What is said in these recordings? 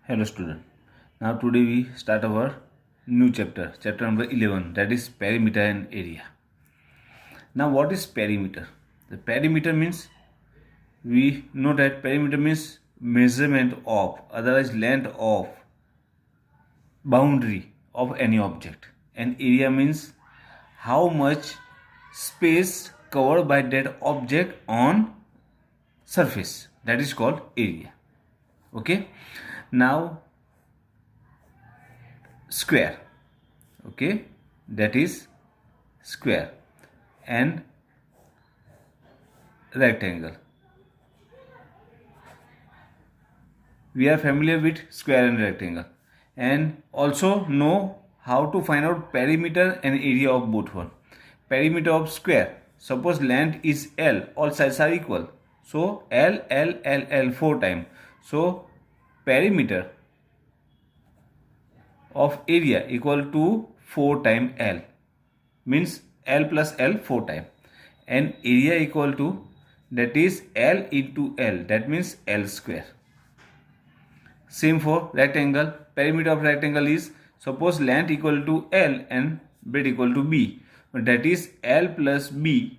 Hello student. Now today we start our new chapter, chapter number 11, that is perimeter and area. Now what is perimeter? The perimeter means, we know that perimeter means measurement of, otherwise length of boundary of any object, and area means how much space covered by that object on surface, that is called area. Okay, now square, okay, that is square, and rectangle. We are familiar with square and rectangle, and also know how to find out perimeter and area of both one. Perimeter of square, suppose length is L, all sides are equal, so L 4 times, so perimeter of area equal to 4 times L, means L plus L 4 times, and area equal to, that is L into L, that means L square. Same for rectangle. Perimeter of rectangle is, suppose length equal to L and breadth equal to B, that is L plus B,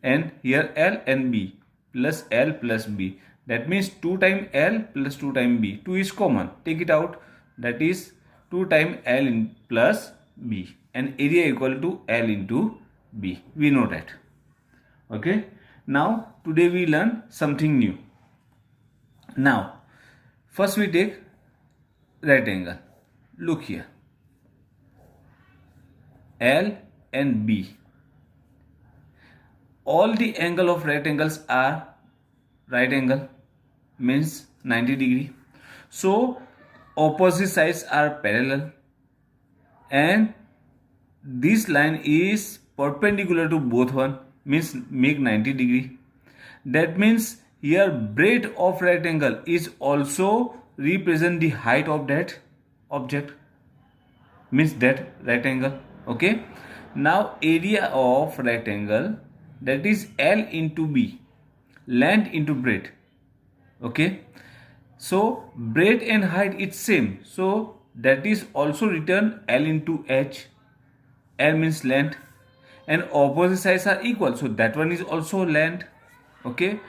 and here L and B plus L plus B, that means 2 times L plus 2 times B. 2 is common, take it out, that is 2 times L in plus B, and area equal to L into B. We know that. Okay, now today we learn something new. Now first we take rectangle. Look here, L and B. All the angle of rectangles are right angle, means 90 degree. So opposite sides are parallel, and this line is perpendicular to both one, means make 90 degree. That means here breadth of rectangle is also represent the height of that object, means that rectangle. Okay, now area of rectangle, that is L into B, length into breadth. Okay, so breadth and height is same, so that is also written L into H. L means length, and opposite sides are equal, so that one is also length. Okay,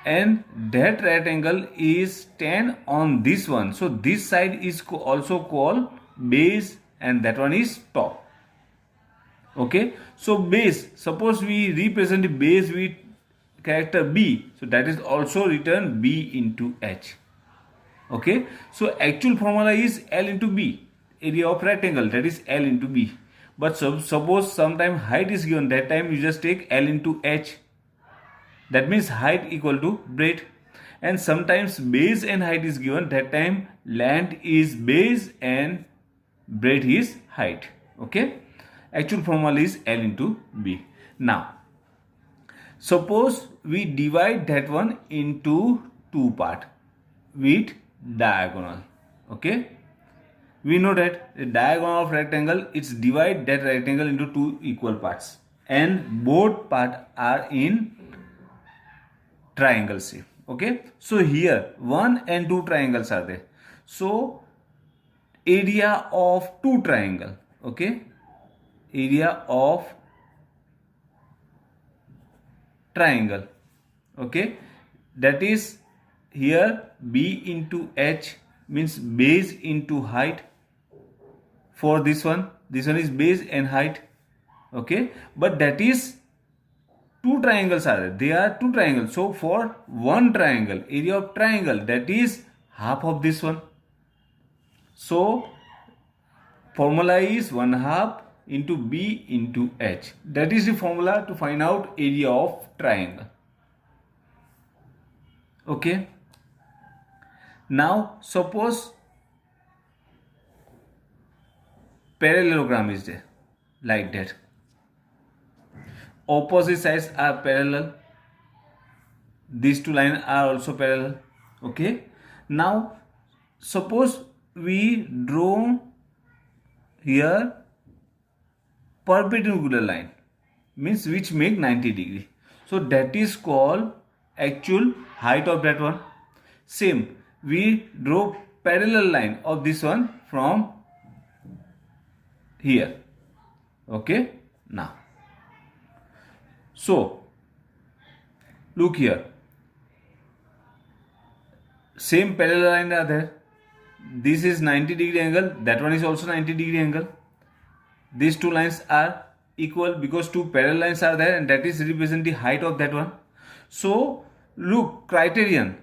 and that rectangle is 10 on this one, so this side is also called base, and that one is top. Okay, so base, suppose we represent the base with character B, so that is also written B into H. Okay, so actual formula is L into B, area of rectangle, that is L into B. But suppose sometime height is given, that time you just take L into H, that means height equal to breadth. And sometimes base and height is given, that time length is base and breadth is height. Okay, actual formula is L into B. Now suppose we divide that one into two parts with diagonal. Okay, we know that the diagonal of rectangle, it's divide that rectangle into two equal parts, and both parts are in triangle shape. Okay, so here 1 and 2 triangles are there, so area of two triangle, okay, area of triangle, okay, that is here B into H, means base into height. For this one is base and height. Okay, but that is two triangles are there, they are two triangles, so for one triangle, area of triangle, that is half of this one, so formula is 1/2 into B into H. That is the formula to find out area of triangle. Okay, now suppose parallelogram is there, like that, opposite sides are parallel, these two lines are also parallel. Okay, now suppose we draw here perpendicular line, means which make 90 degree, so that is called actual height of that one. Same, we draw parallel line of this one from here. Okay, now so look here, same parallel line are there. This is 90-degree angle, that one is also 90-degree angle. These two lines are equal because two parallel lines are there, and that is represent the height of that one. So look, criterion,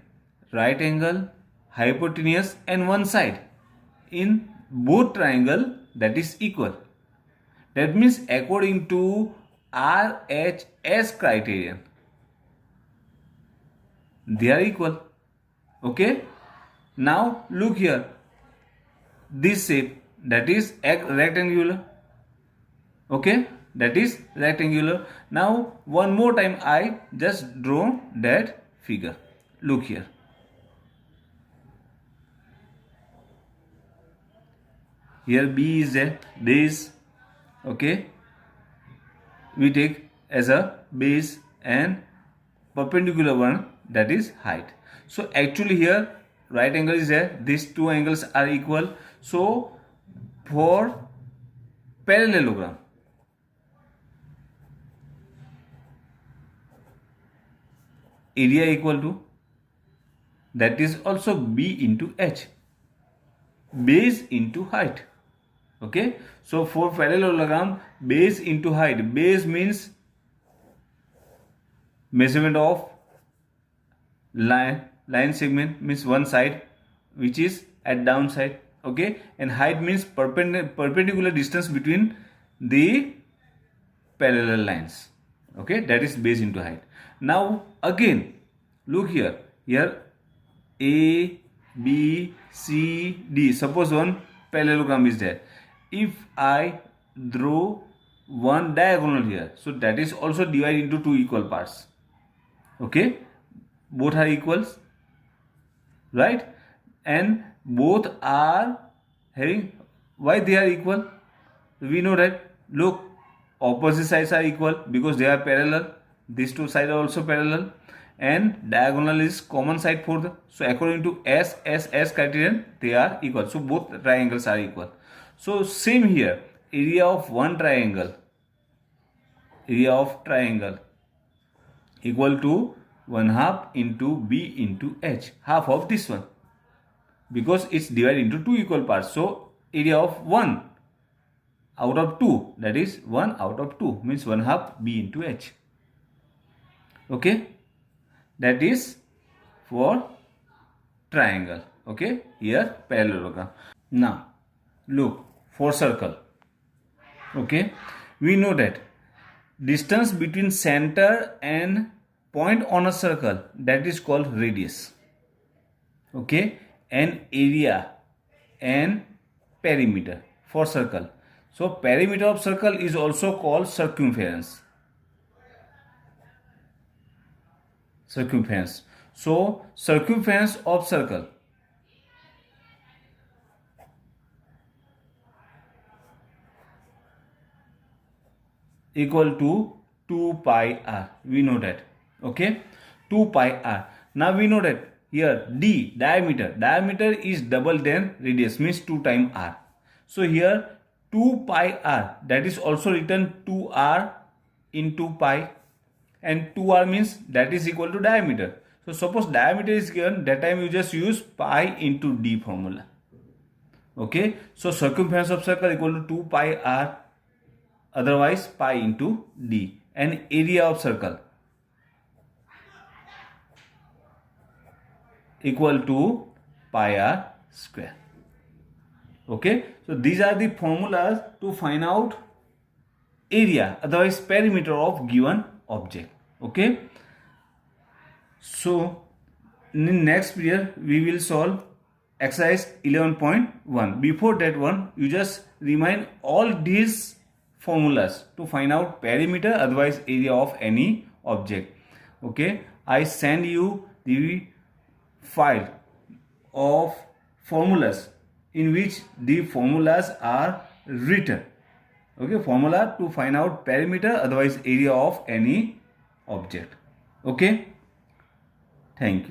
right angle, hypotenuse and one side in both triangle, that is equal. That means according to RHS criterion, they are equal. Okay, now look here, this shape, that is rectangular. Okay, that is rectangular. Now one more time I just draw that figure. Look here, here B is there, this. Okay, we take as a base and perpendicular one, that is height. So actually here right angle is there, these two angles are equal. So for parallelogram, area equal to, that is also B into H, base into height. Okay, so for parallelogram, base into height, base means measurement of line segment, means one side which is at downside. Okay, and height means perpendicular distance between the parallel lines. Okay, that is base into height. Now again look here, A, B, C, D, suppose one parallelogram is there. If I draw one diagonal here, so that is also divided into two equal parts. Okay, both are equals, right? And both are having, why they are equal? We know that, look, opposite sides are equal because they are parallel. These two sides are also parallel, and diagonal is common side for them. So according to SSS criterion, they are equal. So both triangles are equal. So same here, area of one triangle, equal to 1/2 into B into H, half of this one, because it's divided into two equal parts. So area of 1 out of 2, that is 1 out of 2, means 1/2 B into H. Okay, that is for triangle. Okay, here parallelogram. Now look, for circle. Okay, we know that distance between center and point on a circle, that is called radius. Okay, and area and perimeter for circle. So perimeter of circle is also called circumference. So circumference of circle equal to 2 pi r. We know that. Okay, 2 pi r. Now we know that here d, diameter is double than radius, means 2 times r. So here 2 pi r, that is also written 2r into pi, and 2r means that is equal to diameter. So suppose diameter is given, that time you just use pi into d formula. Okay, so circumference of circle equal to 2 pi r, otherwise pi into d, and area of circle equal to pi r square. Okay, so these are the formulas to find out area, otherwise perimeter of given object. Okay, so in next period we will solve exercise 11.1. Before that one, you just remind all these formulas to find out perimeter, otherwise area of any object. Okay, I send you the file of formulas in which the formulas are written. Okay, formula to find out perimeter, otherwise area of any object. Okay, thank you.